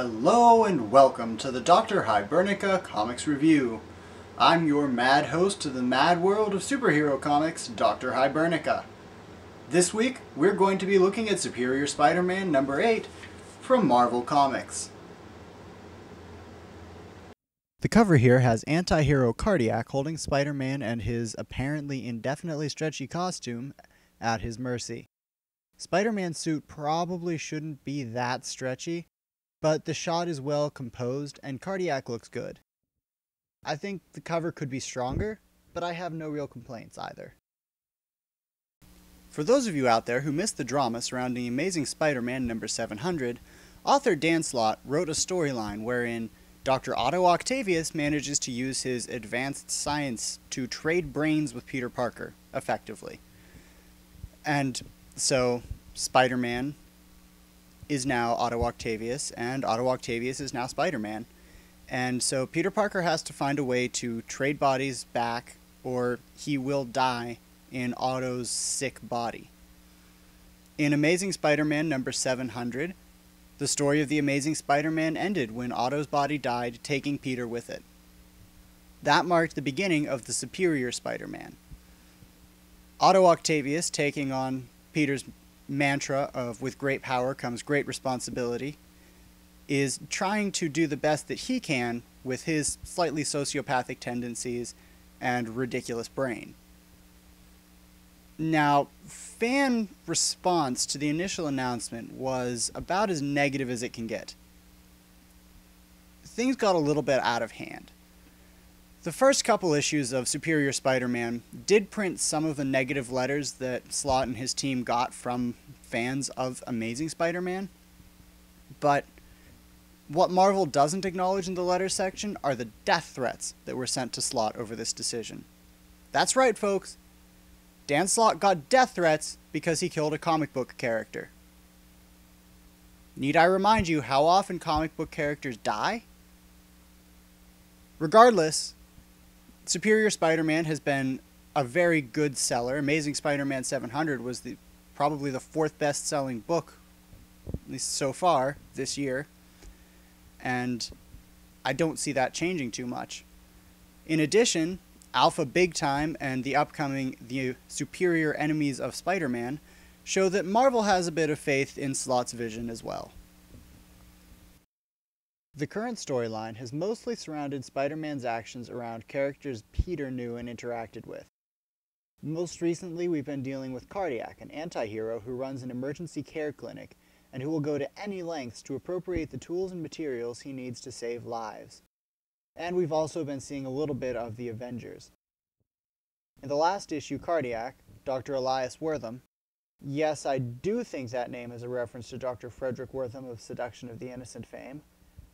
Hello and welcome to the Dr. Hibernica Comics Review. I'm your mad host to the mad world of superhero comics, Dr. Hibernica. This week, we're going to be looking at Superior Spider-Man number 8 from Marvel Comics. The cover here has anti-hero Cardiac holding Spider-Man and his apparently indefinitely stretchy costume at his mercy. Spider-Man's suit probably shouldn't be that stretchy, but the shot is well composed and Cardiac looks good. I think the cover could be stronger, but I have no real complaints either. For those of you out there who missed the drama surrounding Amazing Spider-Man number 700, author Dan Slott wrote a storyline wherein Dr. Otto Octavius manages to use his advanced science to trade brains with Peter Parker, effectively. And so, Spider-Man is now Otto Octavius, and Otto Octavius is now Spider-Man. And so Peter Parker has to find a way to trade bodies back, or he will die in Otto's sick body. In Amazing Spider-Man number 700, the story of the Amazing Spider-Man ended when Otto's body died, taking Peter with it. That marked the beginning of the Superior Spider-Man. Otto Octavius, taking on Peter's mantra of "with great power comes great responsibility," is trying to do the best that he can with his slightly sociopathic tendencies and ridiculous brain. Now, fan response to the initial announcement was about as negative as it can get. Things got a little bit out of hand. The first couple issues of Superior Spider-Man did print some of the negative letters that Slott and his team got from fans of Amazing Spider-Man, but what Marvel doesn't acknowledge in the letters section are the death threats that were sent to Slott over this decision. That's right, folks. Dan Slott got death threats because he killed a comic book character. Need I remind you how often comic book characters die? Regardless, Superior Spider-Man has been a very good seller. Amazing Spider-Man 700 was probably the fourth best-selling book, at least so far, this year. And I don't see that changing too much. In addition, Alpha Big Time and the upcoming The Superior Enemies of Spider-Man show that Marvel has a bit of faith in Slott's vision as well. The current storyline has mostly surrounded Spider-Man's actions around characters Peter knew and interacted with. Most recently, we've been dealing with Cardiac, an anti-hero who runs an emergency care clinic and who will go to any lengths to appropriate the tools and materials he needs to save lives. And we've also been seeing a little bit of the Avengers. In the last issue, Cardiac, Dr. Elias Wortham, yes, I do think that name is a reference to Dr. Frederick Wortham of Seduction of the Innocent fame.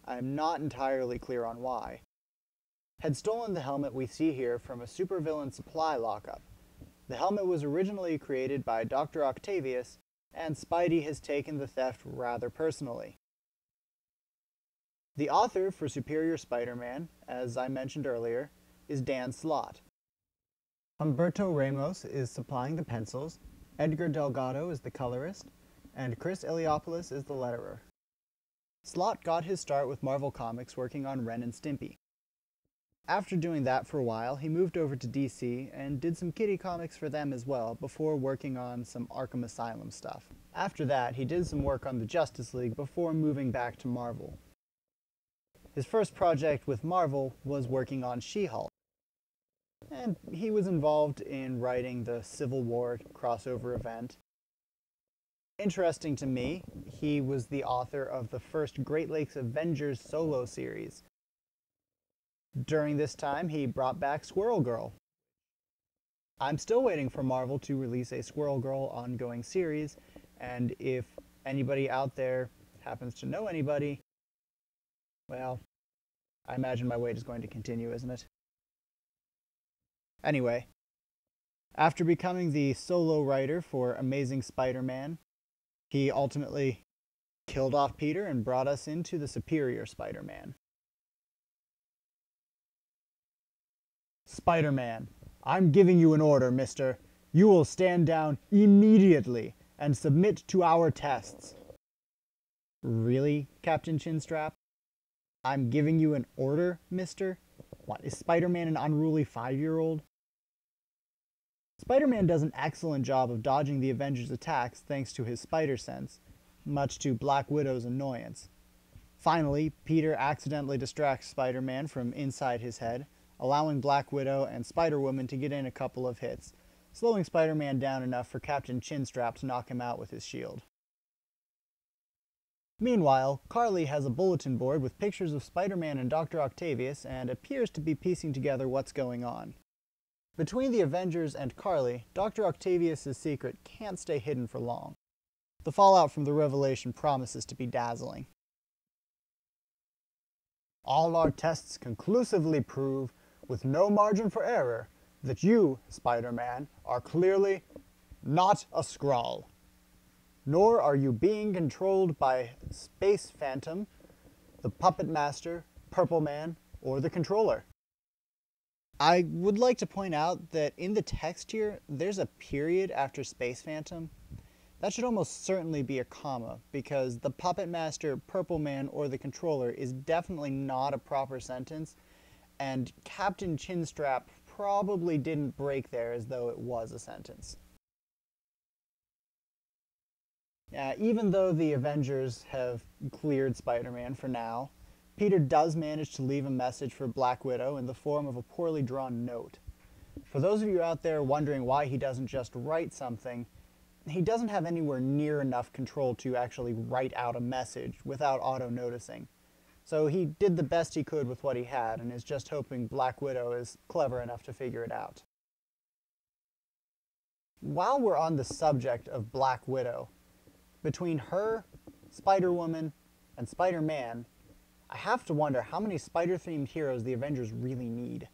I'm not entirely clear on why, had stolen the helmet we see here from a supervillain supply lockup. The helmet was originally created by Dr. Octavius, and Spidey has taken the theft rather personally. The author for Superior Spider-Man, as I mentioned earlier, is Dan Slott. Humberto Ramos is supplying the pencils, Edgar Delgado is the colorist, and Chris Eliopoulos is the letterer. Slott got his start with Marvel Comics working on Ren and Stimpy. After doing that for a while, he moved over to DC and did some kiddie comics for them as well, before working on some Arkham Asylum stuff. After that, he did some work on the Justice League before moving back to Marvel. His first project with Marvel was working on She-Hulk, and he was involved in writing the Civil War crossover event. Interesting to me, he was the author of the first Great Lakes Avengers solo series. During this time, he brought back Squirrel Girl. I'm still waiting for Marvel to release a Squirrel Girl ongoing series, and if anybody out there happens to know anybody, well, I imagine my wait is going to continue, isn't it? Anyway, after becoming the solo writer for Amazing Spider-Man, he ultimately killed off Peter and brought us into the Superior Spider-Man. Spider-Man, I'm giving you an order, mister. You will stand down immediately and submit to our tests. Really, Captain Chinstrap? I'm giving you an order, mister? What, is Spider-Man an unruly 5-year-old? Spider-Man does an excellent job of dodging the Avengers' attacks thanks to his spider sense, much to Black Widow's annoyance. Finally, Peter accidentally distracts Spider-Man from inside his head, allowing Black Widow and Spider-Woman to get in a couple of hits, slowing Spider-Man down enough for Captain Chinstrap to knock him out with his shield. Meanwhile, Carly has a bulletin board with pictures of Spider-Man and Dr. Octavius and appears to be piecing together what's going on. Between the Avengers and Carly, Dr. Octavius' secret can't stay hidden for long. The fallout from the revelation promises to be dazzling. All our tests conclusively prove, with no margin for error, that you, Spider-Man, are clearly not a Skrull. Nor are you being controlled by Space Phantom, the Puppet Master, Purple Man, or the Controller. I would like to point out that in the text here, there's a period after Space Phantom. That should almost certainly be a comma, because the Puppet Master, Purple Man, or the Controller is definitely not a proper sentence, and Captain Chinstrap probably didn't break there as though it was a sentence. Even though the Avengers have cleared Spider-Man for now, Peter does manage to leave a message for Black Widow in the form of a poorly drawn note. For those of you out there wondering why he doesn't just write something, he doesn't have anywhere near enough control to actually write out a message without Otto noticing. So he did the best he could with what he had and is just hoping Black Widow is clever enough to figure it out. While we're on the subject of Black Widow, between her, Spider-Woman, and Spider-Man, I have to wonder how many spider-themed heroes the Avengers really need.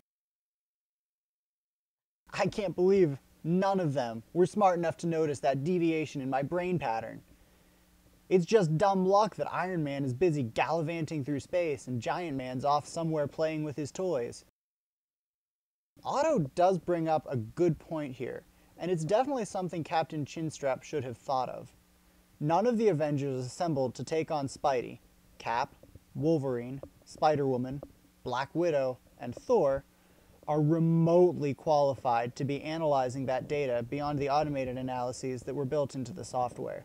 I can't believe none of them were smart enough to notice that deviation in my brain pattern. It's just dumb luck that Iron Man is busy gallivanting through space and Giant Man's off somewhere playing with his toys. Otto does bring up a good point here, and it's definitely something Captain Chinstrap should have thought of. None of the Avengers assembled to take on Spidey, Cap, Wolverine, Spider-Woman, Black Widow, and Thor are remotely qualified to be analyzing that data beyond the automated analyses that were built into the software.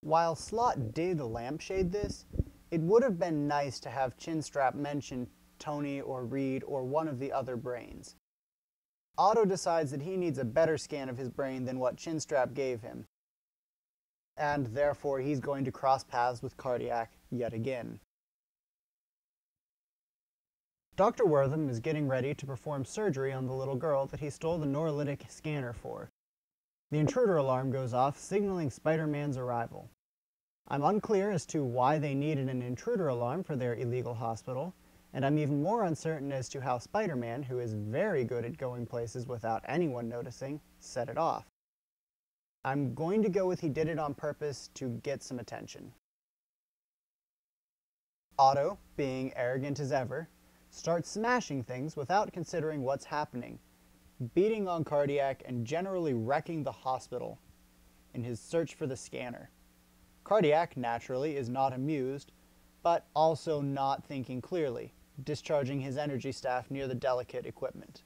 While Slott did lampshade this, it would have been nice to have Chinstrap mention Tony or Reed or one of the other brains. Otto decides that he needs a better scan of his brain than what Chinstrap gave him, and therefore he's going to cross paths with Cardiac yet again. Dr. Wortham is getting ready to perform surgery on the little girl that he stole the neurolytic scanner for. The intruder alarm goes off, signaling Spider-Man's arrival. I'm unclear as to why they needed an intruder alarm for their illegal hospital, and I'm even more uncertain as to how Spider-Man, who is very good at going places without anyone noticing, set it off. I'm going to go with he did it on purpose to get some attention. Otto, being arrogant as ever, starts smashing things without considering what's happening, beating on Cardiac and generally wrecking the hospital in his search for the scanner. Cardiac, naturally, is not amused, but also not thinking clearly, discharging his energy staff near the delicate equipment.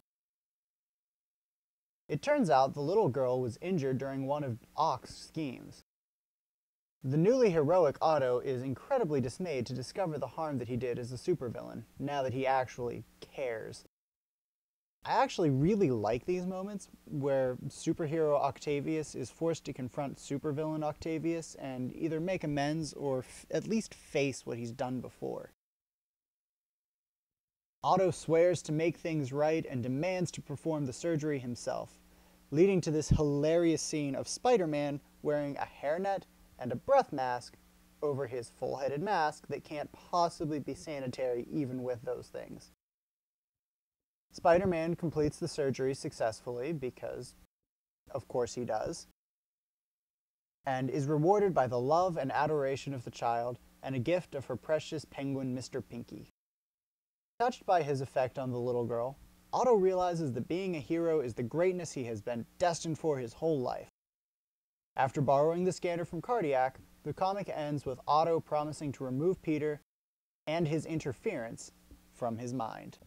It turns out the little girl was injured during one of Ock's schemes. The newly heroic Otto is incredibly dismayed to discover the harm that he did as a supervillain, now that he actually cares. I actually really like these moments where superhero Octavius is forced to confront supervillain Octavius and either make amends or at least face what he's done before. Otto swears to make things right and demands to perform the surgery himself, leading to this hilarious scene of Spider-Man wearing a hairnet and a breath mask over his full-headed mask that can't possibly be sanitary even with those things. Spider-Man completes the surgery successfully because, of course he does, and is rewarded by the love and adoration of the child and a gift of her precious penguin Mr. Pinky. Touched by his effect on the little girl, Otto realizes that being a hero is the greatness he has been destined for his whole life. After borrowing the scanner from Cardiac, the comic ends with Otto promising to remove Peter and his interference from his mind.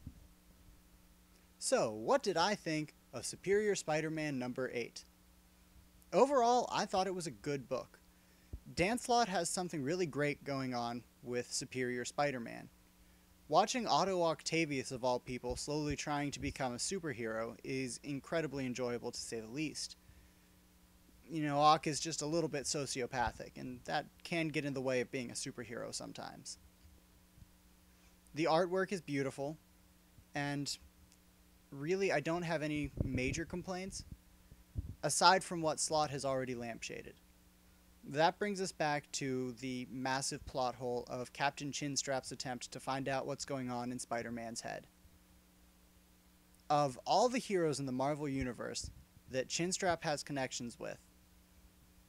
So, what did I think of Superior Spider-Man number 8? Overall, I thought it was a good book. Dan Slott has something really great going on with Superior Spider-Man. Watching Otto Octavius, of all people, slowly trying to become a superhero is incredibly enjoyable, to say the least. You know, Ock is just a little bit sociopathic, and that can get in the way of being a superhero sometimes. The artwork is beautiful, and really I don't have any major complaints, aside from what Slott has already lampshaded. That brings us back to the massive plot hole of Captain Chinstrap's attempt to find out what's going on in Spider-Man's head. Of all the heroes in the Marvel Universe that Chinstrap has connections with,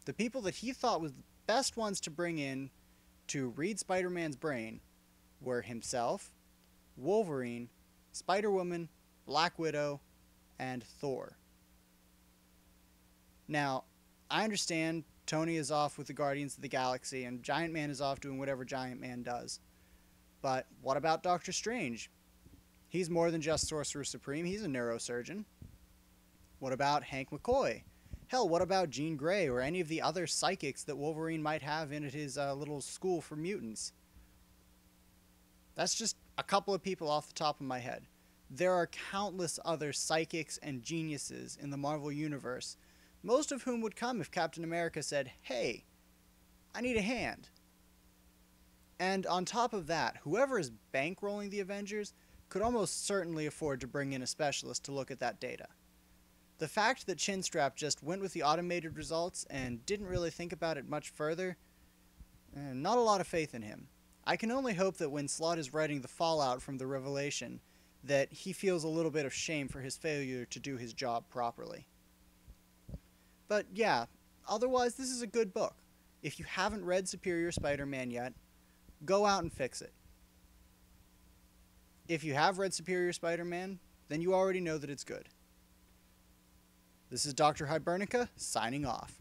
the people that he thought was the best ones to bring in to read Spider-Man's brain were himself, Wolverine, Spider-Woman, Black Widow, and Thor. Now, I understand Tony is off with the Guardians of the Galaxy, and Giant Man is off doing whatever Giant Man does. But what about Doctor Strange? He's more than just Sorcerer Supreme, he's a neurosurgeon. What about Hank McCoy? Hell, what about Jean Grey or any of the other psychics that Wolverine might have in at his little school for mutants? That's just a couple of people off the top of my head. There are countless other psychics and geniuses in the Marvel Universe, most of whom would come if Captain America said, "Hey, I need a hand." And on top of that, whoever is bankrolling the Avengers could almost certainly afford to bring in a specialist to look at that data. The fact that Chinstrap just went with the automated results and didn't really think about it much further, not a lot of faith in him. I can only hope that when Slott is writing the fallout from the revelation, that he feels a little bit of shame for his failure to do his job properly. But yeah, otherwise this is a good book. If you haven't read Superior Spider-Man yet, go out and fix it. If you have read Superior Spider-Man, then you already know that it's good. This is Dr. Hibernica, signing off.